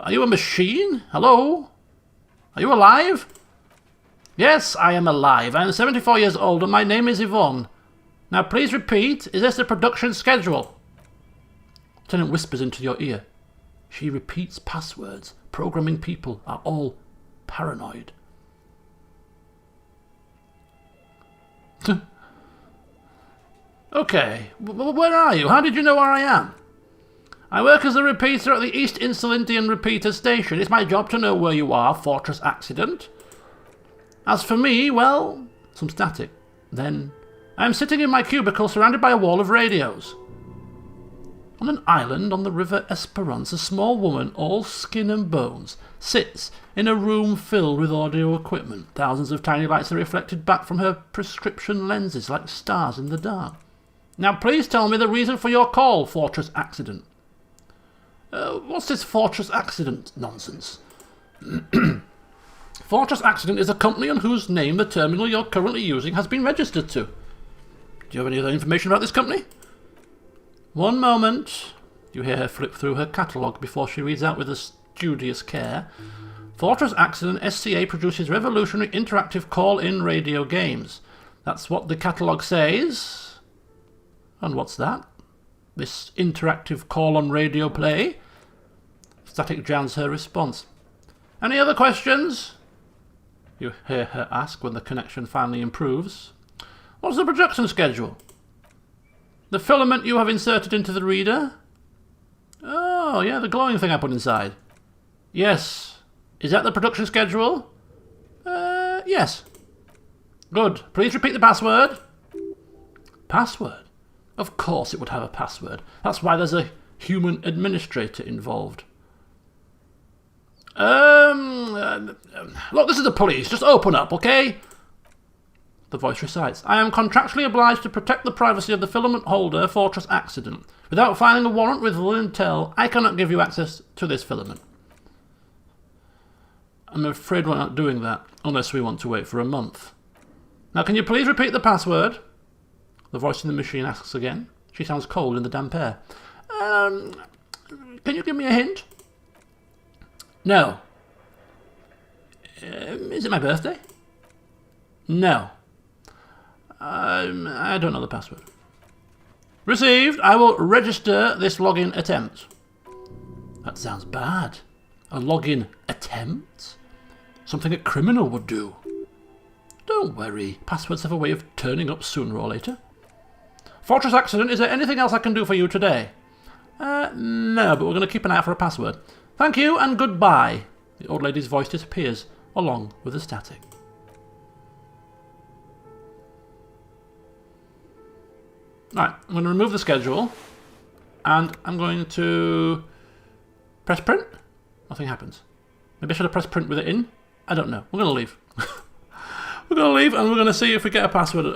you a machine? Hello? Are you alive? Yes, I am alive. I am 74 years old and my name is Yvonne. Now please repeat. Is this the production schedule? Lieutenant whispers into your ear. She repeats passwords. Programming people are all paranoid. Okay, where are you? How did you know where I am? I work as a repeater at the East Insulandian Repeater Station. It's my job to know where you are, Fortress Accident. As for me, well, some static. Then, I am sitting in my cubicle surrounded by a wall of radios. On an island on the River Esperance, a small woman, all skin and bones, sits in a room filled with audio equipment. Thousands of tiny lights are reflected back from her prescription lenses like stars in the dark. Now please tell me the reason for your call, Fortress Accident. What's this Fortress Accident nonsense? Fortress Accident is a company on whose name the terminal you're currently using has been registered to. Do you have any other information about this company? One moment. You hear her flip through her catalogue before she reads out with a studious care. Fortress Accident SCA produces revolutionary interactive call-in radio games. That's what the catalogue says. And what's that? This interactive call-on radio play? Static drowns her response. Any other questions? You hear her ask when the connection finally improves. What's the production schedule? The filament you have inserted into the reader? Oh, yeah, the glowing thing I put inside. Yes. Is that the production schedule? Yes. Good. Please repeat the password. Password? Of course it would have a password. That's why there's a human administrator involved. Look, this is the police. Just open up, okay? The voice recites. I am contractually obliged to protect the privacy of the filament holder, Fortress Accident. Without filing a warrant with Lintel, I cannot give you access to this filament. I'm afraid we're not doing that, unless we want to wait for a month. Now can you please repeat the password? The voice in the machine asks again. She sounds cold in the damp air. Can you give me a hint? No. Is it my birthday? No. I don't know the password. Received. I will register this login attempt. That sounds bad. A login attempt? Something a criminal would do. Don't worry. Passwords have a way of turning up sooner or later. Fortress Accident, is there anything else I can do for you today? No, but we're going to keep an eye out for a password. Thank you and goodbye. The old lady's voice disappears, along with the static. Right, I'm going to remove the schedule, and I'm going to press print. Nothing happens. Maybe I should have pressed print with it in. I don't know. We're going to leave. We're going to leave, and we're going to see if we get a password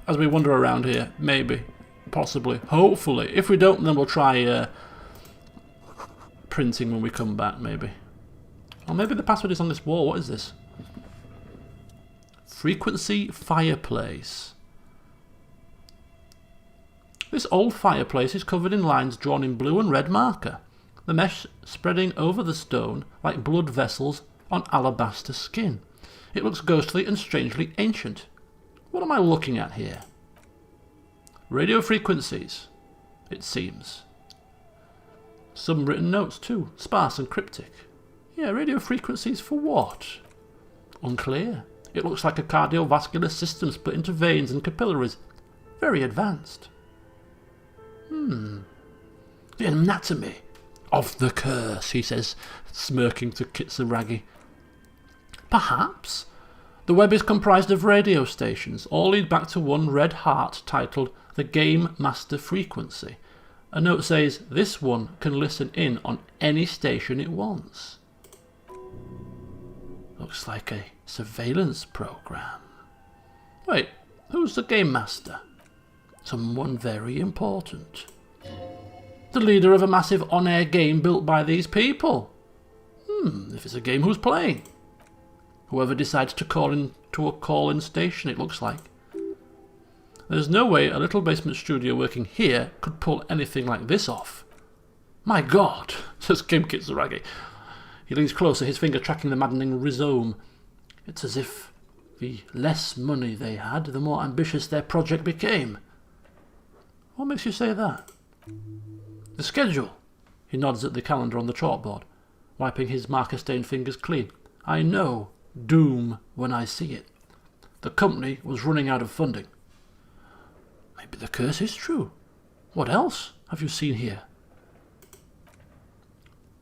as we wander around here. Maybe. Possibly. Hopefully. If we don't, then we'll try printing when we come back, maybe. Or maybe the password is on this wall. What is this? Frequency fireplace. This old fireplace is covered in lines drawn in blue and red marker, the mesh spreading over the stone like blood vessels on alabaster skin. It looks ghostly and strangely ancient. What am I looking at here? Radio frequencies, it seems. Some written notes too, sparse and cryptic. Yeah, radio frequencies for what? Unclear. It looks like a cardiovascular system split into veins and capillaries. Very advanced. The anatomy of the curse, he says, smirking to Kitsuragi. Perhaps. The web is comprised of radio stations, all lead back to one red heart titled the Game Master Frequency. A note says this one can listen in on any station it wants. Looks like a surveillance program. Wait, who's the Game Master? Someone very important. The leader of a massive on-air game built by these people. If it's a game, who's playing? Whoever decides to call in to a call-in station, it looks like. There's no way a little basement studio working here could pull anything like this off. My God, says Kim Kitsuragi. He leans closer, his finger tracking the maddening rhizome. It's as if the less money they had, the more ambitious their project became. What makes you say that? The schedule. He nods at the calendar on the chalkboard, wiping his marker-stained fingers clean. I know doom when I see it. The company was running out of funding. Maybe the curse is true. What else have you seen here?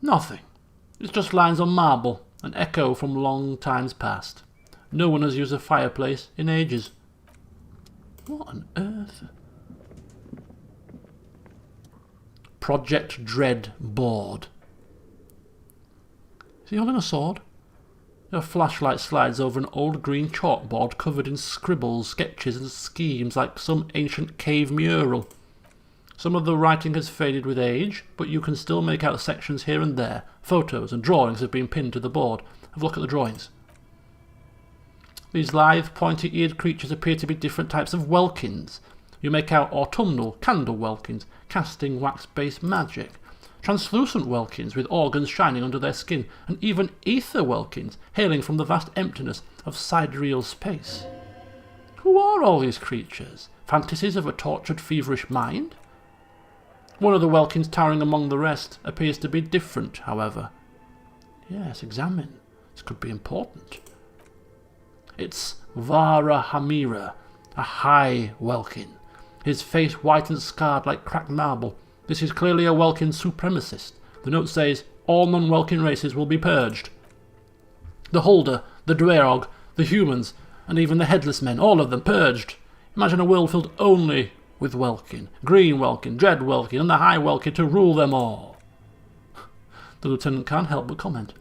Nothing. It's just lines on marble, an echo from long times past. No one has used a fireplace in ages. What on earth? Project Dread board. Is he holding a sword? Your flashlight slides over an old green chalkboard covered in scribbles, sketches and schemes like some ancient cave mural. Some of the writing has faded with age, but you can still make out sections here and there. Photos and drawings have been pinned to the board. Have a look at the drawings. These lithe, pointy-eared creatures appear to be different types of welkins. You make out autumnal candle welkins, casting wax-based magic, translucent welkins with organs shining under their skin, and even ether welkins hailing from the vast emptiness of sidereal space. Who are all these creatures? Fantasies of a tortured, feverish mind? One of the welkins towering among the rest appears to be different, however. Yes, examine. This could be important. It's Vara Hamira, a high welkin. His face white and scarred like cracked marble. This is clearly a Welkin supremacist. The note says, all non-Welkin races will be purged. The Holder, the Dweorg, the humans, and even the Headless Men, all of them purged. Imagine a world filled only with Welkin. Green Welkin, Dread Welkin, and the High Welkin to rule them all. The Lieutenant can't help but comment.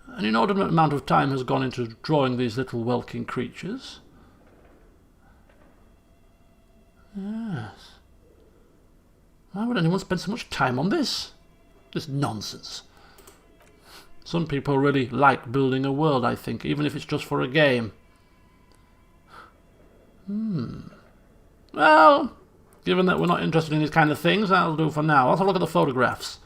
An inordinate amount of time has gone into drawing these little Welkin creatures. Yes. Why would anyone spend so much time on this? This nonsense. Some people really like building a world, I think, even if it's just for a game. Well, given that we're not interested in these kind of things, that'll do for now. Let's have a look at the photographs.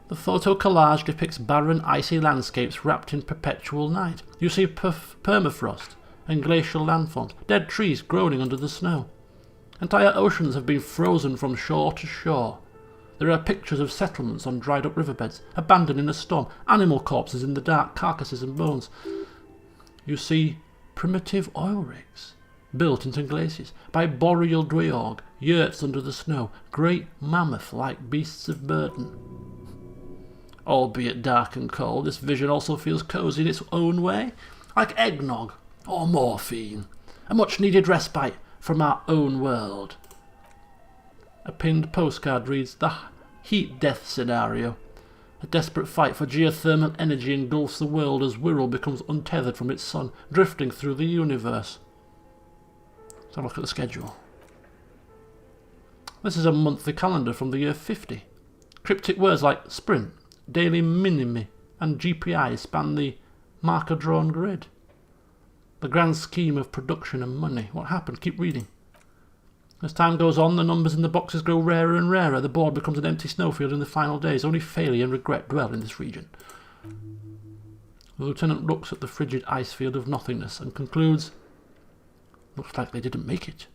The photo collage depicts barren, icy landscapes wrapped in perpetual night. You see permafrost and glacial landforms, dead trees groaning under the snow. Entire oceans have been frozen from shore to shore. There are pictures of settlements on dried-up riverbeds, abandoned in a storm, animal corpses in the dark, carcasses and bones. You see primitive oil rigs, built into glaciers, by boreal Dweorg, yurts under the snow, great mammoth-like beasts of burden. Albeit dark and cold, this vision also feels cosy in its own way, like eggnog or morphine, a much-needed respite from our own world. A pinned postcard reads, the heat death scenario. A desperate fight for geothermal energy engulfs the world as Wirral becomes untethered from its sun, drifting through the universe. Let's have a look at the schedule. This is a monthly calendar from the year 50. Cryptic words like sprint, daily minimi, and GPI span the marker-drawn grid. The grand scheme of production and money. What happened? Keep reading. As time goes on, the numbers in the boxes grow rarer and rarer. The board becomes an empty snowfield in the final days. Only failure and regret dwell in this region. The lieutenant looks at the frigid ice field of nothingness and concludes, looks like they didn't make it.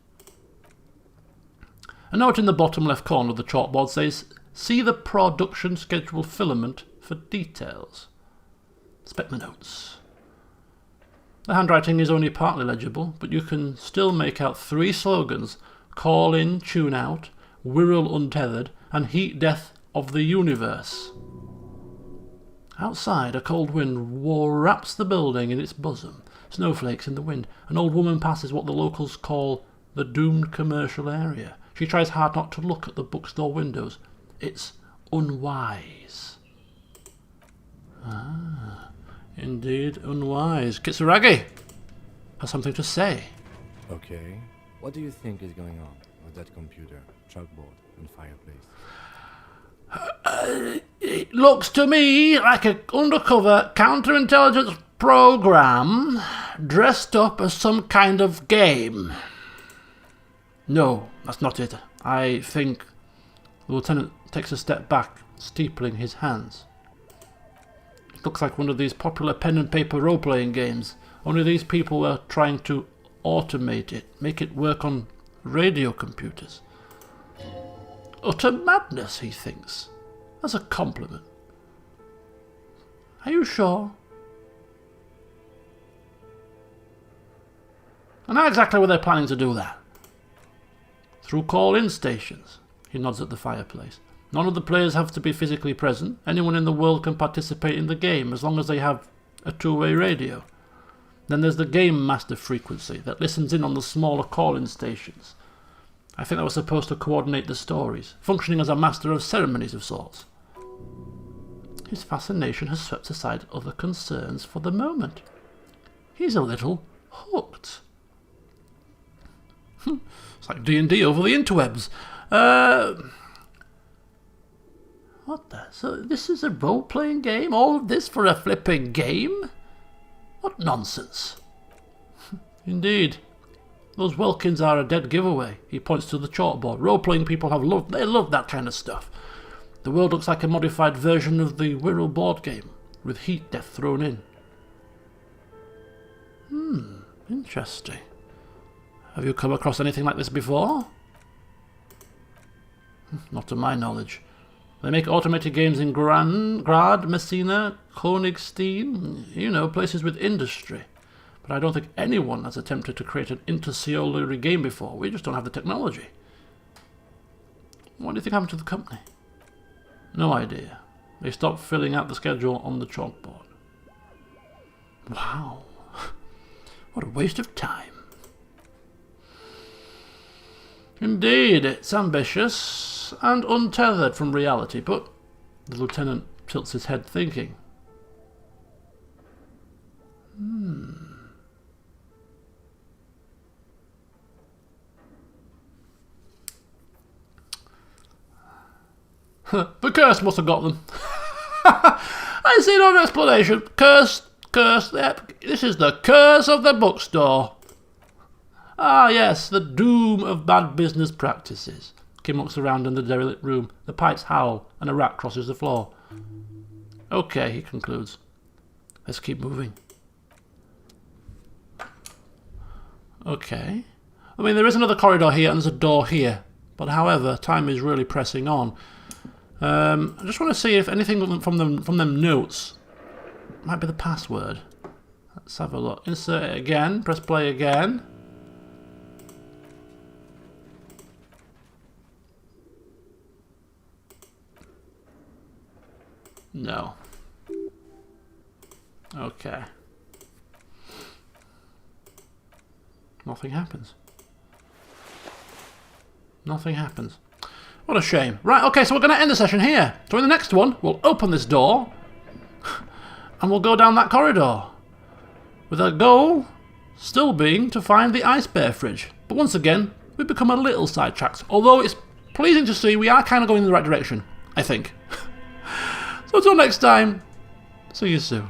A note in the bottom left corner of the chalkboard says, see the production schedule filament for details. Inspect the notes. The handwriting is only partly legible, but you can still make out 3 slogans Call in, tune out, Wirral untethered, and heat death of the universe. Outside, a cold wind wraps the building in its bosom. Snowflakes in the wind. An old woman passes what the locals call the doomed commercial area. She tries hard not to look at the bookstore windows. It's unwise. Ah, indeed unwise. Kitsuragi has something to say. Okay. What do you think is going on with that computer, chalkboard, and fireplace? It looks to me like an undercover counterintelligence program dressed up as some kind of game. No, that's not it. I think the lieutenant takes a step back, steepling his hands. It looks like one of these popular pen and paper role-playing games. Only these people were trying to automate it, make it work on radio computers. Utter madness, he thinks. As a compliment. Are you sure? And how exactly were they planning to do that? Through call-in stations. He nods at the fireplace. None of the players have to be physically present. Anyone in the world can participate in the game as long as they have a two-way radio. Then there's the game master frequency that listens in on the smaller call-in stations. I think that was supposed to coordinate the stories, functioning as a master of ceremonies of sorts. His fascination has swept aside other concerns for the moment. He's a little hooked. It's like D&D over the interwebs. What the? So this is a role-playing game? All of this for a flipping game? What nonsense. Indeed. Those Welkins are a dead giveaway. He points to the chalkboard. Role-playing people they love that kind of stuff. The world looks like a modified version of the Wirral board game, with heat death thrown in. Interesting. Have you come across anything like this before? Not to my knowledge. They make automated games in Grad, Messina, Königstein, you know, places with industry. But I don't think anyone has attempted to create an intercellular game before. We just don't have the technology. What do you think happened to the company? No idea. They stopped filling out the schedule on the chalkboard. Wow. What a waste of time. Indeed, it's ambitious and untethered from reality, but the lieutenant tilts his head thinking. The curse must have got them. I see no explanation. Curse, yep. This is the curse of the bookstore. Ah, yes, the doom of bad business practices. Kim looks around in the derelict room. The pipes howl, and a rat crosses the floor. Okay, he concludes. Let's keep moving. Okay. I mean, there is another corridor here, and there's a door here. But however, time is really pressing on. I just want to see if anything from them notes might be the password. Let's have a look. Insert it again. Press play again. No. Okay. Nothing happens. Nothing happens. What a shame. Right, okay, so we're going to end the session here. So in the next one, we'll open this door and we'll go down that corridor with our goal still being to find the ice bear fridge. But once again, we've become a little sidetracked. Although it's pleasing to see we are kind of going in the right direction, I think. So until next time, see you soon.